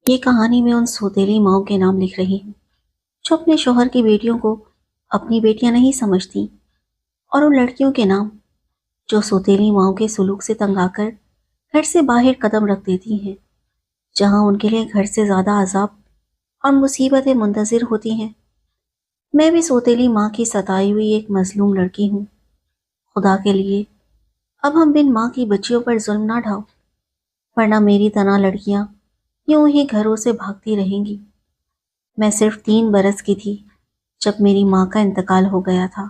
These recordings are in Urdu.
یہ کہانی میں ان سوتیلی ماؤں کے نام لکھ رہی ہوں جو اپنے شوہر کی بیٹیوں کو اپنی بیٹیاں نہیں سمجھتی، اور ان لڑکیوں کے نام جو سوتیلی ماؤں کے سلوک سے تنگ آ کر گھر سے باہر قدم رکھ دیتی ہیں، جہاں ان کے لیے گھر سے زیادہ عذاب اور مصیبتیں منتظر ہوتی ہیں۔ میں بھی سوتیلی ماں کی ستائی ہوئی ایک مظلوم لڑکی ہوں۔ خدا کے لیے اب ہم بن ماں کی بچیوں پر ظلم نہ ڈھاؤ، ورنہ میری طرح لڑکیاں یوں ہی گھروں سے بھاگتی رہیں گی۔ میں صرف 3 برس کی تھی جب میری ماں کا انتقال ہو گیا تھا۔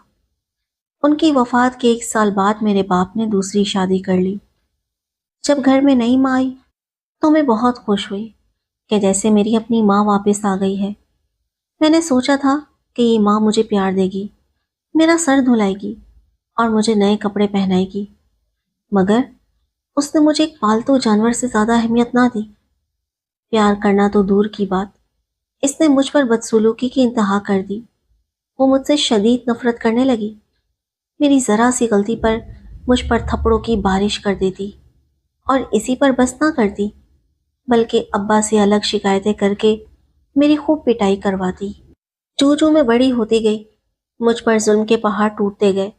ان کی وفات کے 1 سال بعد میرے باپ نے دوسری شادی کر لی۔ جب گھر میں نئی ماں آئی تو میں بہت خوش ہوئی کہ جیسے میری اپنی ماں واپس آ گئی ہے۔ میں نے سوچا تھا کہ یہ ماں مجھے پیار دے گی، میرا سر دھلائے گی اور مجھے نئے کپڑے پہنائے گی، مگر اس نے مجھے ایک پالتو جانور سے زیادہ اہمیت نہ دی۔ پیار کرنا تو دور کی بات، اس نے مجھ پر بدسلوکی کی انتہا کر دی۔ وہ مجھ سے شدید نفرت کرنے لگی۔ میری ذرا سی غلطی پر مجھ پر تھپڑوں کی بارش کر دیتی، اور اسی پر بس نہ کرتی بلکہ ابا سے الگ شکایتیں کر کے میری خوب پٹائی کرواتی۔ جو میں بڑی ہوتی گئی، مجھ پر ظلم کے پہاڑ ٹوٹتے گئے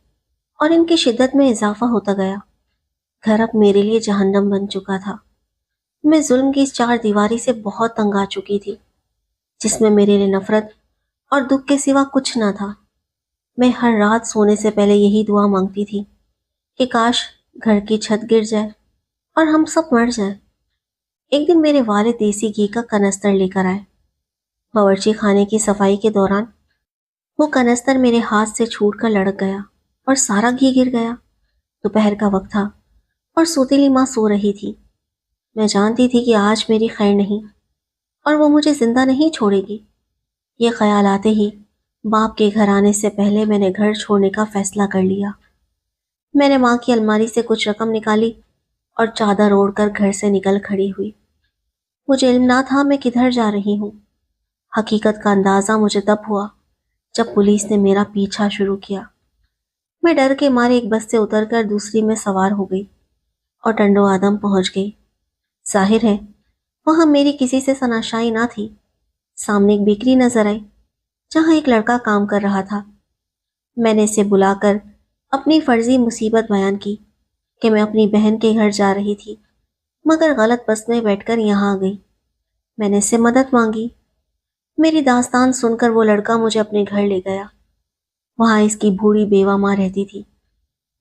اور ان کی شدت میں اضافہ ہوتا گیا۔ گھر اب میرے لیے جہنم بن چکا تھا۔ میں ظلم کی اس 4 دیواری سے بہت تنگ آ چکی تھی، جس میں میرے لیے نفرت اور دکھ کے سوا کچھ نہ تھا۔ میں ہر رات سونے سے پہلے یہی دعا مانگتی تھی کہ کاش گھر کی چھت گر جائے اور ہم سب مر جائیں۔ ایک دن میرے والد دیسی گھی کا کنستر لے کر آئے۔ باورچی خانے کی صفائی کے دوران وہ کنستر میرے ہاتھ سے چھوٹ کر لڑک گیا اور سارا گھی گر گیا۔ دوپہر کا وقت تھا اور سوتیلی ماں سو رہی تھی۔ میں جانتی تھی کہ آج میری خیر نہیں اور وہ مجھے زندہ نہیں چھوڑے گی۔ یہ خیال آتے ہی باپ کے گھر آنے سے پہلے میں نے گھر چھوڑنے کا فیصلہ کر لیا۔ میں نے ماں کی الماری سے کچھ رقم نکالی اور چادر اوڑھ کر گھر سے نکل کھڑی ہوئی۔ مجھے علم نہ تھا میں کدھر جا رہی ہوں۔ حقیقت کا اندازہ مجھے تب ہوا جب پولیس نے میرا پیچھا شروع کیا۔ میں ڈر کے مارے ایک بس سے اتر کر دوسری میں سوار ہو گئی اور ٹنڈو آدم پہنچ گئی۔ ظاہر ہے وہاں میری کسی سے شناسائی نہ تھی۔ سامنے ایک بیکری نظر آئی جہاں ایک لڑکا کام کر رہا تھا۔ میں نے اسے بلا کر اپنی فرضی مصیبت بیان کی کہ میں اپنی بہن کے گھر جا رہی تھی، مگر غلط بس میں بیٹھ کر یہاں آ گئی۔ میں نے اس سے مدد مانگی۔ میری داستان سن کر وہ لڑکا مجھے اپنے گھر لے گیا۔ وہاں اس کی بوڑھی بیوہ ماں رہتی تھی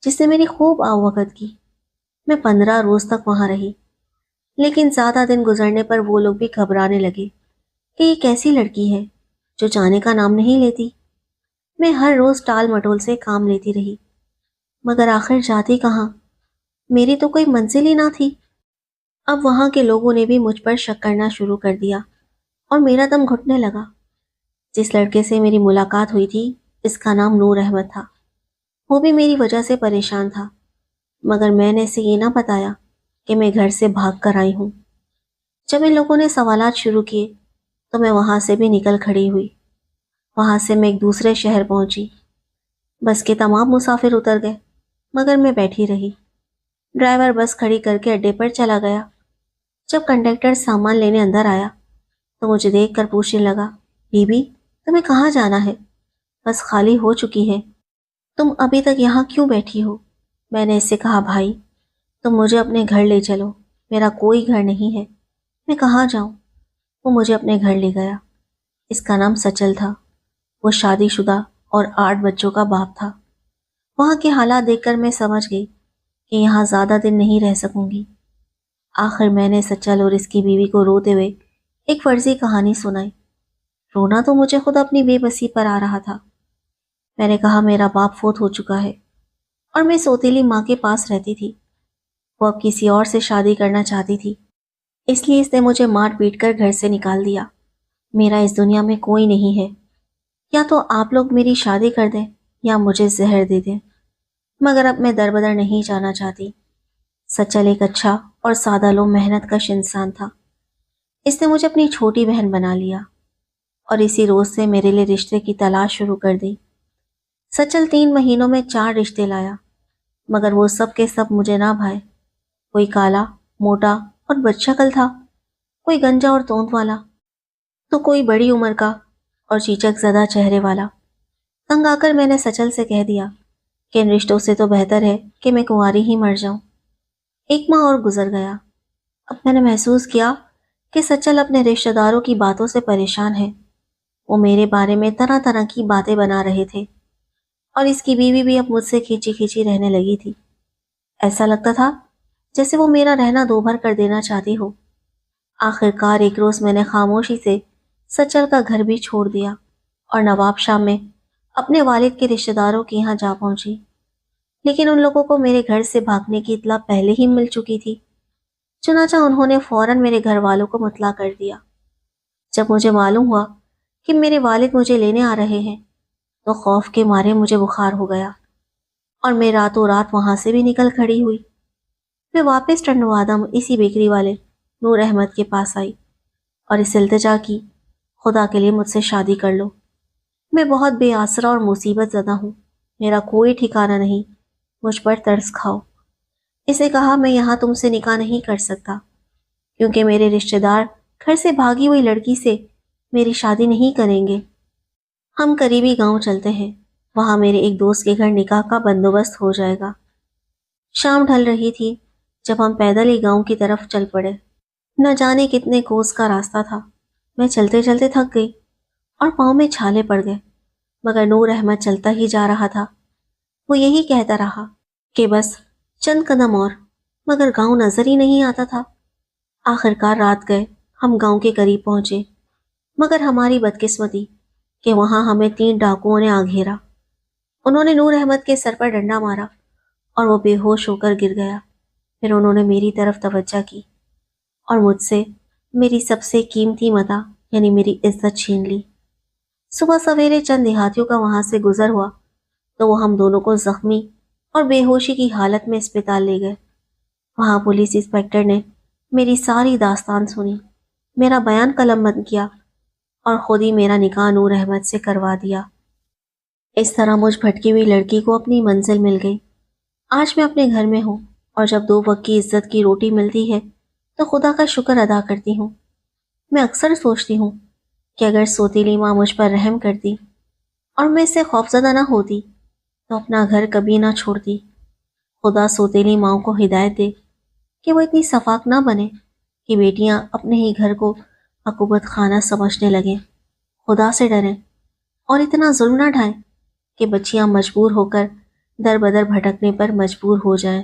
جس نے میری خوب آوقت کی۔ میں 15 روز تک وہاں رہی، لیکن زیادہ دن گزرنے پر وہ لوگ بھی گھبرانے لگے کہ یہ کیسی لڑکی ہے جو جانے کا نام نہیں لیتی۔ میں ہر روز ٹال مٹول سے کام لیتی رہی، مگر آخر جاتی کہاں؟ میری تو کوئی منزل ہی نہ تھی۔ اب وہاں کے لوگوں نے بھی مجھ پر شک کرنا شروع کر دیا اور میرا دم گھٹنے لگا۔ جس لڑکے سے میری ملاقات ہوئی تھی اس کا نام نور احمد تھا۔ وہ بھی میری وجہ سے پریشان تھا، مگر میں نے اسے یہ نہ بتایا کہ میں گھر سے بھاگ کر آئی ہوں۔ جب ان لوگوں نے سوالات شروع کیے تو میں وہاں سے بھی نکل کھڑی ہوئی۔ وہاں سے میں ایک دوسرے شہر پہنچی۔ بس کے تمام مسافر اتر گئے، مگر میں بیٹھی رہی۔ ڈرائیور بس کھڑی کر کے اڈے پر چلا گیا۔ جب کنڈکٹر سامان لینے اندر آیا تو مجھے دیکھ کر پوچھنے لگا، بی بی تمہیں کہاں جانا ہے؟ بس خالی ہو چکی ہے، تم ابھی تک یہاں کیوں بیٹھی ہو؟ میں نے اس سے کہا، بھائی تم مجھے اپنے گھر لے چلو، میرا کوئی گھر نہیں ہے، میں کہاں جاؤں؟ وہ مجھے اپنے گھر لے گیا۔ اس کا نام سچل تھا۔ وہ شادی شدہ اور 8 بچوں کا باپ تھا۔ وہاں کے حالات دیکھ کر میں سمجھ گئی کہ یہاں زیادہ دن نہیں رہ سکوں گی۔ آخر میں نے سچل اور اس کی بیوی کو روتے ہوئے ایک فرضی کہانی سنائی۔ رونا تو مجھے خود اپنی بے بسی پر آ رہا تھا۔ میں نے کہا میرا باپ فوت ہو چکا ہے اور میں سوتیلی ماں کے پاس رہتی تھی۔ وہ اب کسی اور سے شادی کرنا چاہتی تھی، اس لیے اس نے مجھے مار پیٹ کر گھر سے نکال دیا۔ میرا اس دنیا میں کوئی نہیں ہے، یا تو آپ لوگ میری شادی کر دیں یا مجھے زہر دے دیں، مگر اب میں در بدر نہیں جانا چاہتی۔ سچل ایک اچھا اور سادہ لو محنت کش انسان تھا۔ اس نے مجھے اپنی چھوٹی بہن بنا لیا اور اسی روز سے میرے لیے رشتے کی تلاش شروع کر دی۔ سچل 3 مہینوں میں 4 رشتے لایا، مگر وہ سب کے سب مجھے نہ بھائے۔ کوئی کالا، موٹا اور بد شکل تھا، کوئی گنجا اور تونت والا تو کوئی بڑی عمر کا اور چیچک زدہ چہرے والا۔ تنگ آ کر میں نے سچل سے کہہ دیا کہ ان رشتوں سے تو بہتر ہے کہ میں کنواری ہی مر جاؤں۔ ایک ماہ اور گزر گیا۔ اب میں نے محسوس کیا کہ سچل اپنے رشتہ داروں کی باتوں سے پریشان ہے۔ وہ میرے بارے میں طرح طرح کی باتیں بنا رہے تھے اور اس کی بیوی بھی اب مجھ سے کھینچی کھینچی رہنے لگی تھی۔ ایسا لگتا تھا جیسے وہ میرا رہنا دوبھر کر دینا چاہتی ہو۔ آخر کار ایک روز میں نے خاموشی سے سچل کا گھر بھی چھوڑ دیا اور نواب شام میں اپنے والد کے رشتہ داروں کے یہاں جا پہنچی۔ لیکن ان لوگوں کو میرے گھر سے بھاگنے کی اطلاع پہلے ہی مل چکی تھی، چنانچہ انہوں نے فوراً میرے گھر والوں کو مطلع کر دیا۔ جب مجھے معلوم ہوا کہ میرے والد مجھے لینے آ رہے ہیں تو خوف کے مارے مجھے بخار ہو گیا اور میں راتوں رات وہاں سے بھی نکل کھڑی ہوئی۔ میں واپس ٹنڈوادم اسی بیکری والے نور احمد کے پاس آئی اور اس التجا کی، خدا کے لیے مجھ سے شادی کر لو۔ میں بہت بے آسرا اور مصیبت زدہ ہوں، میرا کوئی ٹھکانہ نہیں، مجھ پر ترس کھاؤ۔ اسے کہا میں یہاں تم سے نکاح نہیں کر سکتا کیونکہ میرے رشتہ دار گھر سے بھاگی ہوئی لڑکی سے میری شادی نہیں کریں گے۔ ہم قریبی گاؤں چلتے ہیں، وہاں میرے ایک دوست کے گھر نکاح کا بندوبست ہو جائے گا۔ شام ڈھل رہی تھی جب ہم پیدل ہی گاؤں کی طرف چل پڑے۔ نہ جانے کتنے کوس کا راستہ تھا، میں چلتے چلتے تھک گئی اور پاؤں میں چھالے پڑ گئے، مگر نور احمد چلتا ہی جا رہا تھا۔ وہ یہی کہتا رہا کہ بس چند قدم اور، مگر گاؤں نظر ہی نہیں آتا تھا۔ آخر کار رات گئے، ہم گاؤں کے قریب پہنچے، مگر ہماری بدقسمتی کہ وہاں ہمیں 3 ڈاکوؤں نے آ گھیرا۔ انہوں نے نور احمد کے سر پر ڈنڈا مارا اور وہ بے ہوش ہو کر گر گیا۔ پھر انہوں نے میری طرف توجہ کی اور مجھ سے میری سب سے قیمتی متاع یعنی میری عزت چھین لی۔ صبح سویرے چند دیہاتیوں کا وہاں سے گزر ہوا تو وہ ہم دونوں کو زخمی اور بے ہوشی کی حالت میں اسپتال لے گئے۔ وہاں پولیس انسپکٹر نے میری ساری داستان سنی، میرا بیان قلم بند کیا اور خود ہی میرا نکاح نور احمد سے کروا دیا۔ اس طرح مجھ بھٹکی ہوئی لڑکی کو اپنی منزل مل گئی۔ آج میں اپنے گھر میں ہوں اور جب 2 وقت کی عزت کی روٹی ملتی ہے تو خدا کا شکر ادا کرتی ہوں۔ میں اکثر سوچتی ہوں کہ اگر سوتیلی ماں مجھ پر رحم کرتی اور میں اس سے خوفزدہ نہ ہوتی تو اپنا گھر کبھی نہ چھوڑتی۔ خدا سوتیلی ماؤں کو ہدایت دے کہ وہ اتنی صفاک نہ بنے کہ بیٹیاں اپنے ہی گھر کو عقوبت خانہ سمجھنے لگیں۔ خدا سے ڈریں اور اتنا ظلم نہ ڈھائیں کہ بچیاں مجبور ہو کر در بدر بھٹکنے پر مجبور ہو جائیں۔